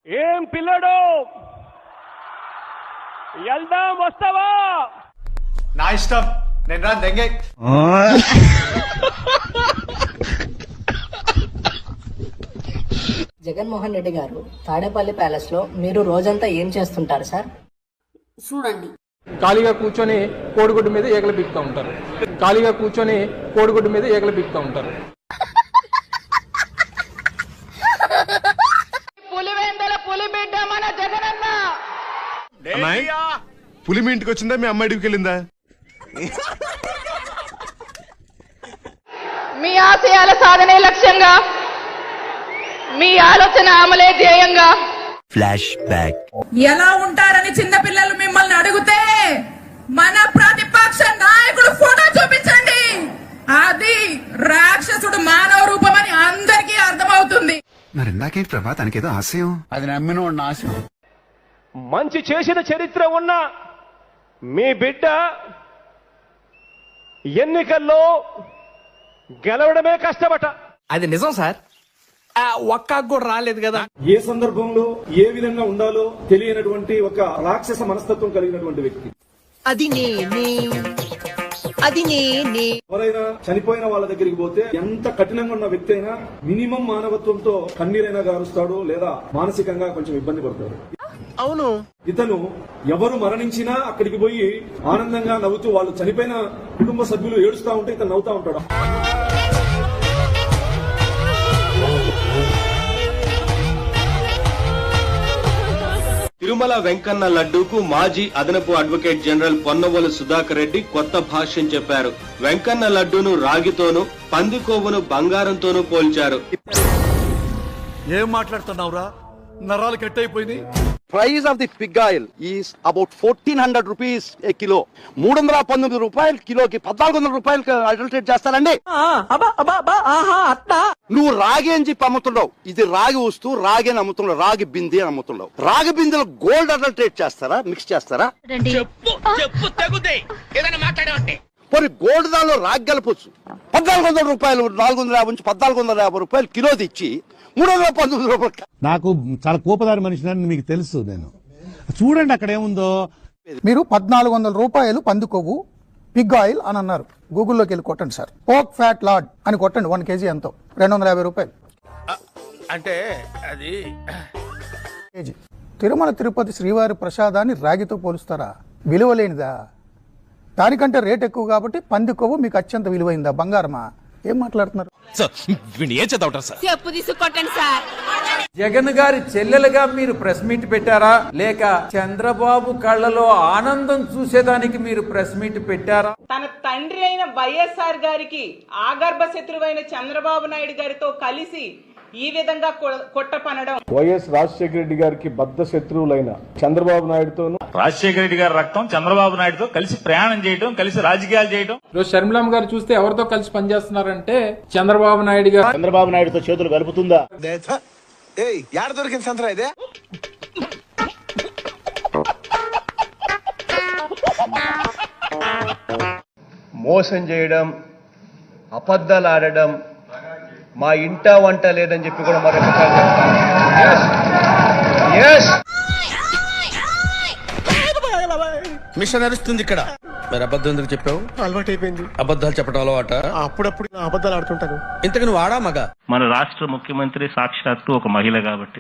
ఏం పిల్లడు వెళ్దాం వస్తావా? నా ఇష్టం, నేను రా దెంగే. జగన్మోహన్ రెడ్డి గారు తాడేపల్లి ప్యాలెస్ లో మీరు రోజంతా ఏం చేస్తుంటారు సార్? చూడండి, ఖాళీగా కూర్చొని కోడిగుడ్డు మీద ఏకలు పీకుతూ ఉంటారు. ఖాళీగా కూర్చొని కోడిగుడ్డు మీద ఏకలు పీకుతూ ఉంటారు. పులిబిడ్డ మన జగనన్న. పులి మీ ఇంటికి వచ్చిందా, మీ అమ్మాయి ఇంటికి వెళ్ళిందా? మీ ఆశయాల సాధనే లక్ష్యంగా, మీ ఆలోచన అమలే ధ్యేయంగా. Flash back. ఎలా ఉంటారని చిన్నపిల్లలు మిమ్మల్ని అడిగితే మన ప్రతిపక్ష నాయకుడు ఫోటో చూపించండి. అది రాక్షసుడు మానవ రూపం అని అందరికీ అర్థమవుతుంది. మరి ఇందాకేంటి ప్రభా, తనకేదో ఆశయం. అది నమ్మినోడు నాశం. మంచి చేసిన చరిత్ర ఉన్న మీ బిడ్డ ఎన్నికల్లో గెలవడమే కష్టపట. అది నిజం సార్, ఒక్కకు కూడా రాలేదు కదా. ఏ సందర్భంలో ఏ విధంగా ఉండాలో తెలియనటువంటి ఒక రాక్షస మనస్తత్వం కలిగినటువంటి వ్యక్తి. ఎవరైనా చనిపోయిన వాళ్ళ దగ్గరికి పోతే ఎంత కఠినంగా ఉన్న వ్యక్తి అయినా మినిమం మానవత్వంతో కన్నీరైనా గారుస్తాడు, లేదా మానసికంగా కొంచెం ఇబ్బంది పడతాడు. అవును, ఇతను ఎవరు మరణించినా అక్కడికి పోయి ఆనందంగా నవ్వుతూ, వాళ్ళు చనిపోయిన కుటుంబ సభ్యులు ఏడుస్తా ఉంటే ఇతను నవ్వుతా ఉంటాడు. తిరుమల వెంకన్న లడ్డూకు మాజీ అదనపు అడ్వకేట్ జనరల్ పొన్నవోలు సుధాకర్ రెడ్డి కొత్త భాష్యం చెప్పారు. వెంకన్న లడ్డూను రాగితోనూ, పందికొవ్వును బంగారంతోనూ పోల్చారు. ఏం మాట్లాడుతున్నావురా, నరాలు కట్ అయిపోయింది. Price of the Pig oil is about 1400 rupees A kilo. 319 రూపాయలు కిలోకి 1400 రూపాయలు అడల్టరేట్ చేస్తారండి. నువ్వు రాగి అని చెప్పి అమ్ముతున్నావు, ఇది రాగి వస్తువు, రాగి అని అమ్ముతున్నావు, రాగి బింది అని అమ్ముతున్నావు. రాగి బిందెలో గోల్డ్ అడల్టరేట్ చేస్తారా, మిక్స్ చేస్తారా? మరి గోల్డ్ దానిలో రాగి కలపొచ్చు. 1400 రూపాయలు, 450 నుంచి 1450 రూపాయలు కిలో తెచ్చి 319 రూపాయలు. నాకు చాలా కోపదారి మనిషిని మీకు తెలుసు. నేను చూడండి అక్కడ ఏముందో. మీరు 1400 రూపాయలు పంది కొవ్వు పిగ్ ఆయిల్ అని అన్నారు. గూగుల్లోకి వెళ్ళి కొట్టండి సార్, పోక్ ఫ్యాట్ లాడ్ అని కొట్టండి. 1 కేజీ ఎంతో? 250 రూపాయలు. అంటే అది కేజీ. తిరుమల తిరుపతి శ్రీవారి ప్రసాదాన్ని రాగితో పోలుస్తారా? విలువలేనిదా? దానికంటే రేట్ ఎక్కువ కాబట్టి పంది కొవ్వు మీకు అత్యంత విలువైందా? బంగారమా? ఏం మాట్లాడుతున్నారు? చెప్పు తీసుకొట్టండి సార్. జగన్ గారి చెల్లెలుగా మీరు ప్రెస్ మీట్ పెట్టారా, లేక చంద్రబాబు కళ్ళలో ఆనందం చూసేదానికి మీరు ప్రెస్ మీట్ పెట్టారా? తన తండ్రి అయిన వైఎస్ఆర్ గారికి ఆగర్భ శత్రువైన చంద్రబాబు నాయుడు గారితో కలిసి ఈ విధంగా కొట్టపనడం. వైఎస్ రాజశేఖర రెడ్డి గారికి బద్ధ శత్రువులైన చంద్రబాబు నాయుడుతోనూ, రాజశేఖర రెడ్డి గారి రక్తం చంద్రబాబు నాయుడుతో కలిసి ప్రయాణం చేయడం, కలిసి రాజకీయాలు చేయడం. ఈరోజు షర్మిలమ్మ గారు చూస్తే ఎవరితో కలిసి పనిచేస్తున్నారంటే చంద్రబాబు నాయుడు గారు. చంద్రబాబు నాయుడుతో చేతులు కలుపుతుందా? యాడ దొరికింది సంతరా ఇదే? మోసం చేయడం, అబద్ధాలు ఆడడం, మా ఇంట వంట లేదని చెప్పి కూడా మరొకసారి మిషన్ నడుస్తుంది ఇక్కడ. మరి అబద్ధం ఎందుకు చెప్పావు? అలవాటు అయిపోయింది అబద్ధాలు చెప్పడం అలవాట? అప్పుడప్పుడు అబద్ధాలు ఆడుతుంటాను. ఇంతకు నువ్వు ఆడా మగ? మన రాష్ట్ర ముఖ్యమంత్రి సాక్షాత్తు ఒక మహిళ కాబట్టి,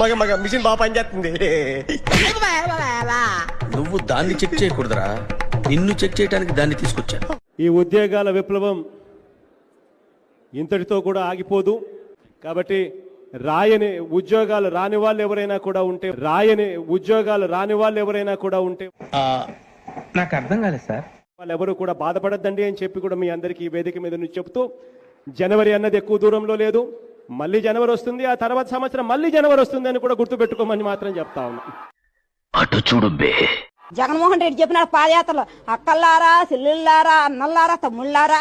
మగ మగ మిషన్ బాగా పనిచేస్తుంది. నువ్వు దాన్ని చెక్ చేయకూడదురా, నిన్ను చెక్ చేయడానికి దాన్ని తీసుకొచ్చాను. ఈ ఉద్యోగాల విప్లవం ఇంతటితో కూడా ఆగిపోదు. కాబట్టి రాయని ఉద్యోగాలు రాని వాళ్ళు ఎవరైనా కూడా ఉంటే నాకు అర్థం కాలేదు సార్. వాళ్ళు ఎవరు కూడా బాధపడద్దండి అని చెప్పి కూడా మీ అందరికీ ఈ వేదిక మీద నుంచి చెప్తూ, జనవరి అన్నది ఎక్కువ దూరంలో లేదు. మళ్ళీ జనవరి వస్తుంది, ఆ తర్వాత సంవత్సరం మళ్ళీ జనవరి వస్తుంది అని కూడా గుర్తుపెట్టుకోమని మాత్రం చెప్తా ఉన్నా. అటు చూడు బే. జగన్మోహన్ రెడ్డి చెప్పిన పాదయాత్రలో అక్కల్లారా, చెల్లెళ్ళారా, అన్నల్లారా, తమ్ముళ్ళారా,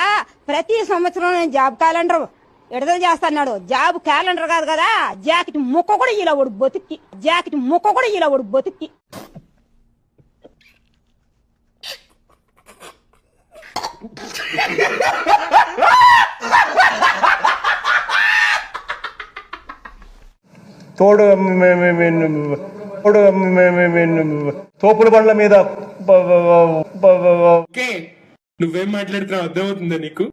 ప్రతి సంవత్సరం నేను జాబ్ క్యాలెండర్ విడుదల చేస్తాడు. జాబ్ క్యాలెండర్ కాదు కదా, జాకెట్ ముక్క కూడా ఇలా ఒడు బతుక్కి. తోపుల బండ్ల మీద నువ్వేం మాట్లాడుతున్నావు అర్థమవుతుందా నీకు?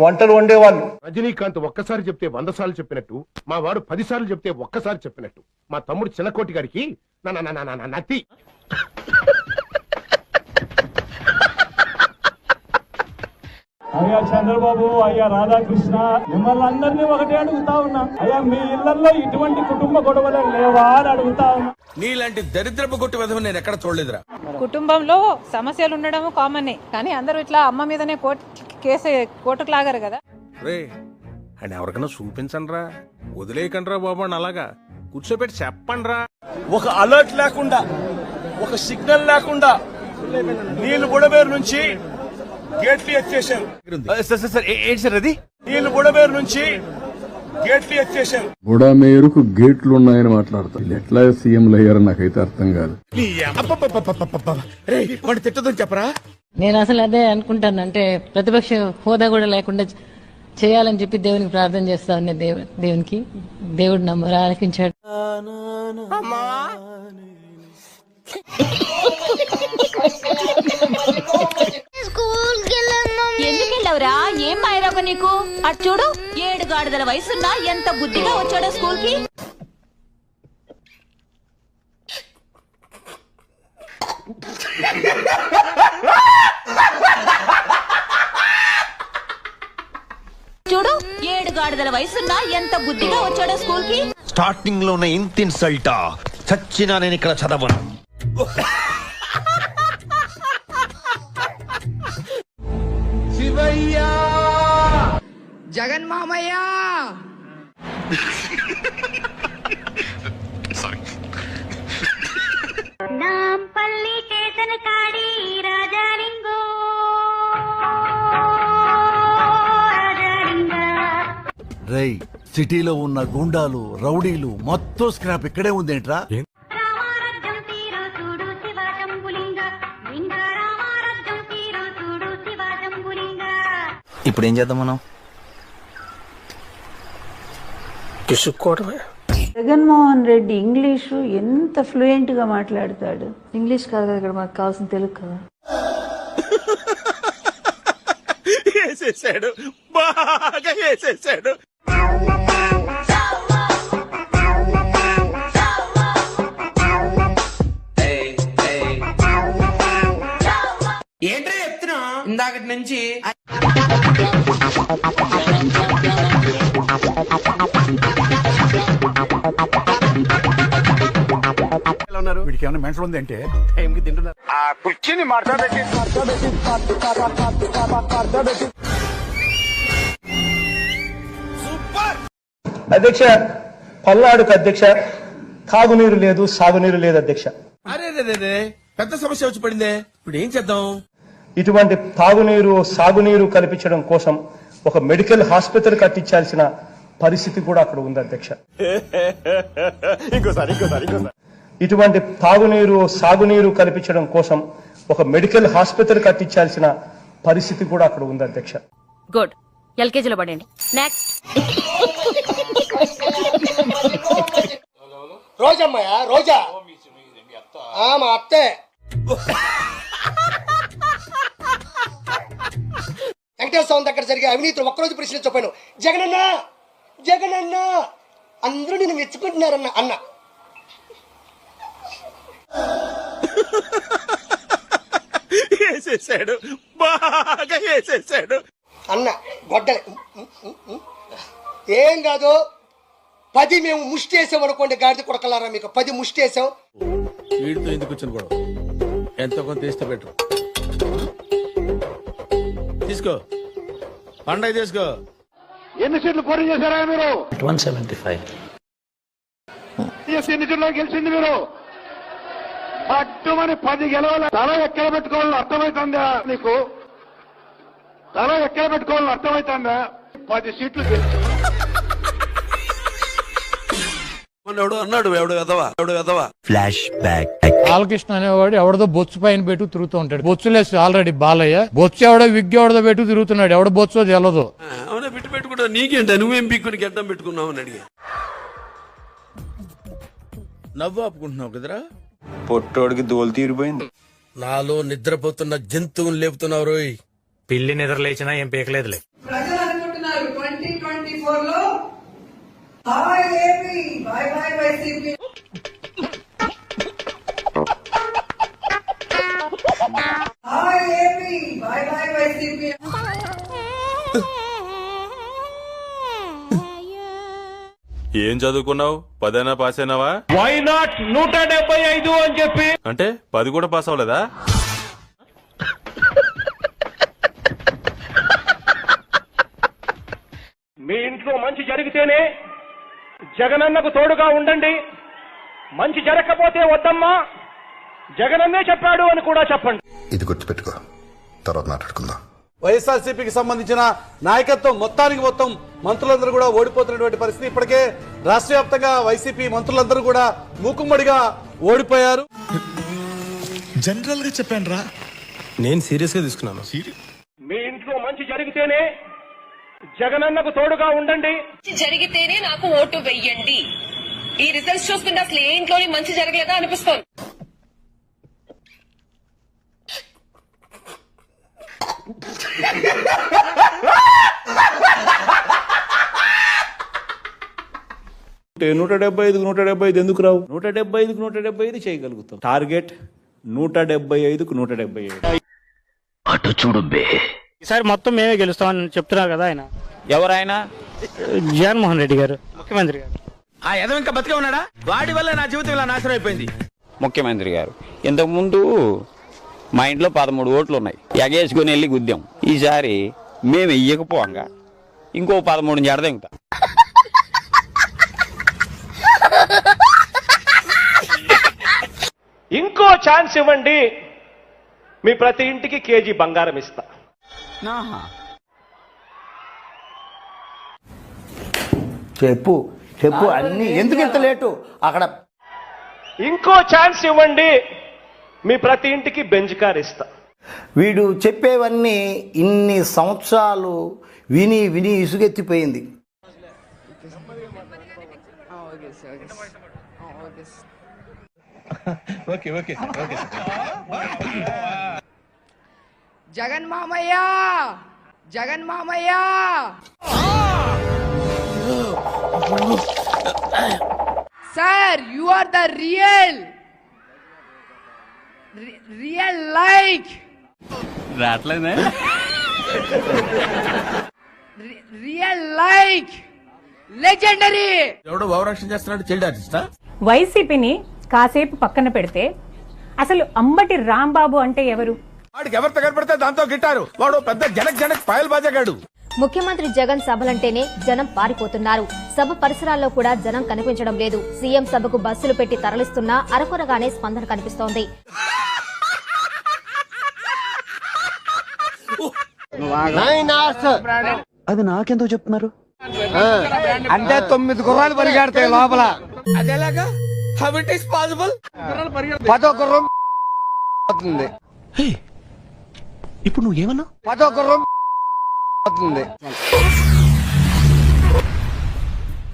వంటలు వండేవాళ్ళు. రజనీకాంత్ ఒక్కసారి చెప్తే 100 సార్లు చెప్పినట్టు, మా వాడు 10 సార్లు చెప్తే ఒక్కసారి చెప్పినట్టు, మా తమ్ముడు చిన్నకోటి గారికి నత్తి. అయ్యా చంద్రబాబు, అయ్యా రాధాకృష్ణ, మిమ్మల్ని అందరినీ ఒకటే అడుగుతా ఉన్నా, అయ్యా మీ ఇళ్లలో ఇటువంటి కుటుంబ గొడవలు లేవా అని అడుగుతా ఉన్నా. నీలాంటి దరిద్రపు కొట్టు విధం నేను ఎక్కడ చూడలేదురా. కుటుంబంలో సమస్యలు ఉండడం కామన్, కానీ అందరూ ఇట్లా అమ్మ మీదనే కోర్టుకు లాగారు కదా. రే అని ఎవరికైనా చూపించండి రా, వదిలేయకండి రా బాబు అని అలాగా కూర్చోబెట్టి చెప్పండి రా. ఒక అలర్ట్ లేకుండా, ఒక సిగ్నల్ లేకుండా నీళ్లు బుడమేరు నుంచి గేట్లు ఎత్తేసారు. ఏంటి సార్ అది? నీళ్లు బుడమేరు నుంచి గేట్లు ఎత్తేసారు. బుడమేరుకు గేట్లు ఉన్నాయని మాట్లాడతారు. ఎట్లా సీఎంలు అయ్యారో నాకైతే అర్థం కాదు. తిట్టదని చెప్పరా. నేను అసలు అదే అనుకుంటాను, అంటే ప్రతిపక్ష హోదా కూడా లేకుండా చేయాలని చెప్పి దేవునికి ప్రార్థన చేస్తా ఉన్న దేవునికి దేవుడు నమ్మరు ఆలకించాడు. ఎందుకు వెళ్ళవురా? ఏం మాయరాక నీకు? అటు చూడు, 7 గాడిదల వయసున్నా ఎంత బుద్ధిగా వచ్చాడో స్కూల్ కి. చూడు, 7 గాడిదల వయసున్నా ఎంత బుద్ధిగా వచ్చాడో స్కూల్ కి. స్టార్టింగ్ లో ఉన్న ఇంత ఇన్సల్టా చచ్చినా నేను ఇక్కడ చదవను. శివయ్య, జగన్ మామయ్య, నాంపల్లి చేతన కాడి రాజాలింగో రై సిటీలో ఉన్న గుండాలు రౌడీలు మొత్తం స్క్రాప్ ఇక్కడే ఉందేంట్రా? ఇప్పుడు ఏం చేద్దాం మనం? జగన్మోహన్ రెడ్డి ఇంగ్లీషు ఎంత ఫ్లూయెంట్ గా మాట్లాడతాడు. ఇంగ్లీష్ కాదు కదా ఇక్కడ మనకు కావాల్సిన, తెలుగు కదా. వేసేసాడు, బాగా వేసేసాడు. ఏంట్రా చెప్తున్నా ఇందాకటి నుంచి? వీడికి ఏమైనా మెంటల్ ఉంది అంటే టైంకి తింటున్నారు. ఆ కుర్చీని మార్చబెట్టి అధ్యక్ష, పల్నాడుకు అధ్యక్ష తాగునీరు లేదు, సాగునీరు లేదు అధ్యక్ష. అరే పెద్ద సమస్య వచ్చి పడిందే, ఇప్పుడు ఏం చేద్దాం? ఇటువంటి తాగునీరు, సాగునీరు కల్పించడం కోసం ఒక మెడికల్ హాస్పిటల్ కట్టించాల్సిన పరిస్థితి కూడా అక్కడ ఉంది అధ్యక్ష. ఇటువంటి తాగునీరు, సాగునీరు కల్పించడం కోసం ఒక మెడికల్ హాస్పిటల్ కట్టించాల్సిన పరిస్థితి కూడా అక్కడ ఉంది అధ్యక్ష. గుడ్, ఎల్కేజీలో పడండి. నెక్స్ట్ రోజమ్మయ్య, రోజా మా అత్తే. వెంకటేశ్వర స్వామి దగ్గర జరిగే అవినీతిని ఒక్కరోజు ప్రశ్నించకపోయాను. జగనన్న జగనన్న అందరూ నేను మెచ్చుకుంటున్నారన్న అన్న. వేసేసాడు, బాగా వేసేసాడు అన్న. గొడ్డలే ఏం కాదు, 10 మేము ముష్టి వేసాం అనుకోండి, గాడిద కొడకలారా మీకు 10 ముష్టి వేసాం. వీడితో ఎందుకు వచ్చిన గొడవ? ఎంతో కొంత తీస్తే బెటర్. తీసుకో, పండగ తీసుకో. ఎన్ని సీట్లు పోటీ చేశారా మీరు? 175. ఎన్ని సీట్లో గెలిచింది మీరు? పట్టుమని 10 గెలవాలి. తల ఎక్కడ పెట్టుకోవాలని అర్థమవుతుందా నీకు? తల ఎక్కడ పెట్టుకోవాలని అర్థమవుతుందా? 10 సీట్లు ఎవడు అన్నాడు, ఎవడు ఎదవా. Flash back. బాలకృష్ణ అనేవాడు ఎవడదో బొచ్చు పైన పెట్టు తిరుగుతూ ఉంటాడు. బొచ్చులేసి ఆల్రెడీ బాలయ్య, బొచ్చు ఎవడో విగ్గి ఎవడో పెట్టు తిరుగుతున్నాడు. ఎవడ బొచ్చో తెలదు. అవునా, పెట్టుకుంటా. నీకేంట, నువ్వేం పీక్కుని గడ్డం పెట్టుకున్నావు అని అడిగా. నవ్వు ఆపుకుంటున్నావు కదరా? పొట్టోడికి దోలు తీరిపోయింది. నాలో నిద్రపోతున్న జంతువుని లేపుతున్నావు రోయ్. పిల్లి నిద్ర లేచినా ఏం పీకలేదులే. ప్రజలు అనుకుంటున్నారు 2024 లో hi AP by by YCP. Hi AP by by YCP. ఏం చదువుకున్నావు? 10 పాస్ అయినావా? వై నాట్ 175 అని చెప్పి అంటే 10 కూడా పాస్ అవ్వలేదా? మీ ఇంట్లో మంచి జరిగితేనే జగనన్నకు తోడుగా ఉండండి, మంచి జరగకపోతే వద్దమ్మా జగనన్నే చెప్పాడు అని కూడా చెప్పండి. ఇది గుర్తుపెట్టుకో, తర్వాత మాట్లాడుకుందాం. వైఎస్ఆర్సీపీకి సంబంధించిన నాయకత్వం మొత్తం మంత్రులందరూ కూడా ఓడిపోతున్నటువంటి పరిస్థితి. ఇప్పటికే రాష్ట్ర వ్యాప్తంగా వైసీపీ మంత్రులందరూ కూడా మూకుమ్మడిగా ఓడిపోయారు. జనరల్ గా చెప్పాను రా, నేను సీరియస్ గా తీసుకున్నాను. మీ ఇంట్లో మంచి జరిగితేనే జగనన్నకు తోడుగా ఉండండి, జరిగితేనే నాకు ఓటు వెయ్యండి. ఈ రిజల్ట్స్ చూస్తుంటే అసలు ఏ ఇంట్లోని మంచి జరగలేదా అనిపిస్తోంది. నూట 175 ఎందుకు రావు? 175 చేయగలుగుతాం. టార్గెట్ 175కు 177. అటు చూడు బే. ఈసారి మొత్తం మేమే గెలుస్తామని చెప్తున్నారు కదా ఆయన. ఎవరైనా? జగన్మోహన్ రెడ్డి గారు, ముఖ్యమంత్రి గారు. ఆ ఎదవ ఇంకా బతికే ఉన్నాడా? వాడి వల్ల నా జీవితం ఇలా నాశనం అయిపోయింది. ముఖ్యమంత్రి గారు ఇంతకు ముందు మా ఇంట్లో 13 ఓట్లు ఉన్నాయి, ఎగేసుకుని వెళ్ళి గుద్దాం. ఈసారి మేము వెయ్యకపోగా ఇంకో 13 జడదెంగుతాం. ఇంకో ఛాన్స్ ఇవ్వండి, మీ ప్రతి ఇంటికి కేజీ బంగారం ఇస్తా. చెప్పు అన్ని ఎందుకు ఇంత లేటు అక్కడ? ఇంకో ఛాన్స్ ఇవ్వండి, మీ ప్రతి ఇంటికి బెంజ్ కార్ ఇస్తా. వీడు చెప్పేవన్నీ ఇన్ని సంవత్సరాలు విని విని ఇసుగెత్తిపోయింది. జగన్ మామయ్య, జగన్ మామయ్య. Sir, you are the real like రావట్లేదే. Real like legendary. ఎవడో భావరక్షణ చేస్తున్నాడు, చైల్డ్ ఆర్టిస్టా? వైసీపీని కాసేపు పక్కన పెడితే అసలు అంబటి రాంబాబు అంటే ఎవరు? వాడికి ఎవరితో కనపడితే దాంతో గిట్టారు. వాడు పెద్ద జనక్ పాయల్ బాజాగాడు. ముఖ్యమంత్రి జగన్ సభలంటేనే జనం పారిపోతున్నారు. సభ పరిసరాల్లో కూడా జనం కనిపించడం లేదు. సీఎం సభకు బస్సులు పెట్టి తరలిస్తున్నా అరకొరగానే స్పందన కనిపిస్తోంది. అది నాకెందుకు చెప్తున్నారు? అంటే 9 గుర్రాలు పరిగెడతాయి లోపల. అదేలాగా? How it is possible? 10వ గుర్రం అవుతుంది. ఇప్పుడు నువ్వేమన్నా? 10వ గుర్రం అవుతుంది.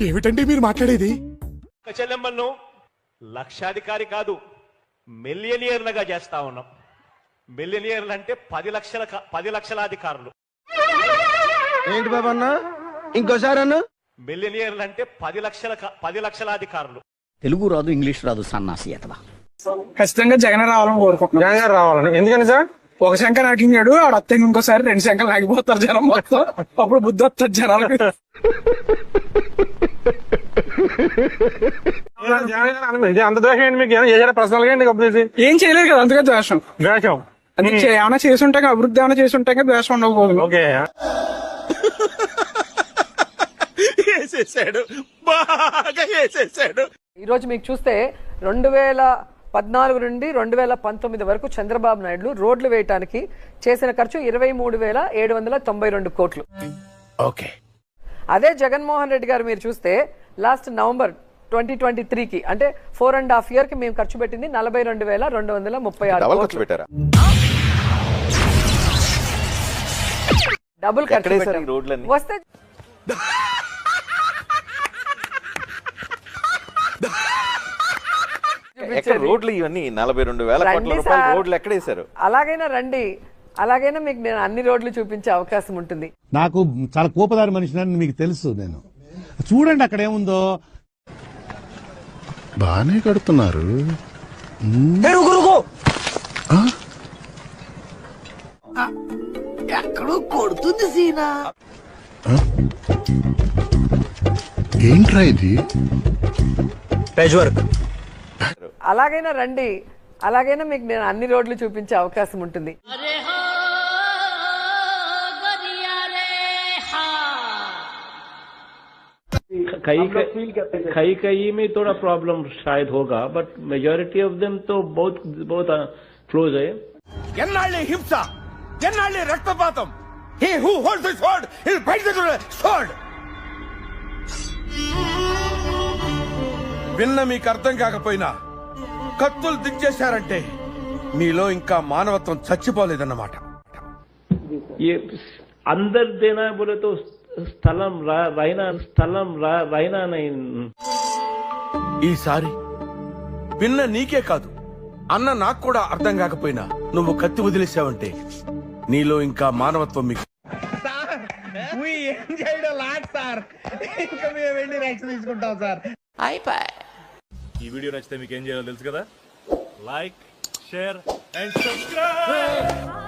ఏమిటండి మీరు మాట్లాడేది? చెల్లెమ్మలను లక్షాధికారి కాదు, మిలియనియర్లుగా చేస్తా ఉన్నాం. మిలియనియర్లు అంటే 10 లక్షల అధికారులు. ఏంటి బాబు అన్న? ఇంకోసారి అన్న. మిలియనియర్లు అంటే 10 లక్షల అధికారులు. తెలుగు రాదు, ఇంగ్లీష్ రాదు, సన్నాసి ఎతవా. ఖచ్చితంగా జగన్ రావాలని కోరుకుంటున్నాం. జగన్ రావాలని. ఎందుకని సార్? ఒక శంక నాకించాడు, ఆడ అత్తగా ఇంకోసారి 2 శంకలు నాకిపోతారు జనం మొత్తం. అప్పుడు బుద్ధి వస్తుంది జనాలకు. అంత దోషం ఏంటి మీకు? ఏమైనా చేశారా పర్సనల్ గా? ఏం చేయలేదు కదా, అందుకే ద్వేషం. అందుకే ఏమైనా చేసి ఉంటాం, అభివృద్ధి ఏమైనా చేసి ఉంటాం, ద్వేషం ఉండకపోదు. ఓకే. ఈ రోజు మీకు చూస్తే 2014 నుండి 2019 వరకు చంద్రబాబు నాయుడు రోడ్లు వేయడానికి చేసిన ఖర్చు 23,792 కోట్లు. ఓకే. అదే జగన్మోహన్ రెడ్డి గారు మీరు చూస్తే లాస్ట్ నవంబర్ 2023కి అంటే 4.5 years కి మేము ఖర్చు పెట్టింది 42,236 కోట్లు. డబుల్ ఖర్చు వస్తే చూపించేది. రోడ్లు ఇవన్నీ 42,000 కోట్ల రండి రూపాయల సార్. రోడ్లు ఎక్కడ వేశారు? అలాగైనా రండి, అలాగైనా మీకు నేను అన్ని రోడ్లు చూపించే అవకాశం ఉంటుంది. నాకు చాలా కోపదారి మనిషిని మీకు తెలుసు. నేను చూడండి అక్కడ ఏముందో. బానే కడుతున్నారు. ఎక్కడో కొడుతుంది సీనా. ఏంట్రా ఇది? Page work. అలాగైనా రండి, అలాగైనా మీకు నేను అన్ని రోడ్లు చూపించే అవకాశం ఉంటుంది. कई में थोड़ा प्रॉब्लम शायद होगा, बट मेजॉरिटी ऑफ देम तो बहुत क्लोज है. ఎన్నాళ్ళే హింస, ఎన్నాళ్ళే రక్తపాతం. He who holds the sword is fight the sword. విన్న మీకు అర్థం కాకపోయినా కత్తులు దించేశారంటే మీలో ఇంకా మానవత్వం చచ్చిపోలేదన్నమాట. ये अंदर देना बोले तो స్థలం రైనా नहीं. ఈసారి విన్న నీకే కాదు, అన్న నాకు కూడా అర్థం కాకపోయినా నువ్వు కత్తి వదిలేసావంటే నీలో ఇంకా మానవత్వం మీకు. ఈ వీడియో నచ్చితే మీకు ఏం చేయాలో తెలుసు కదా. Like, share and subscribe.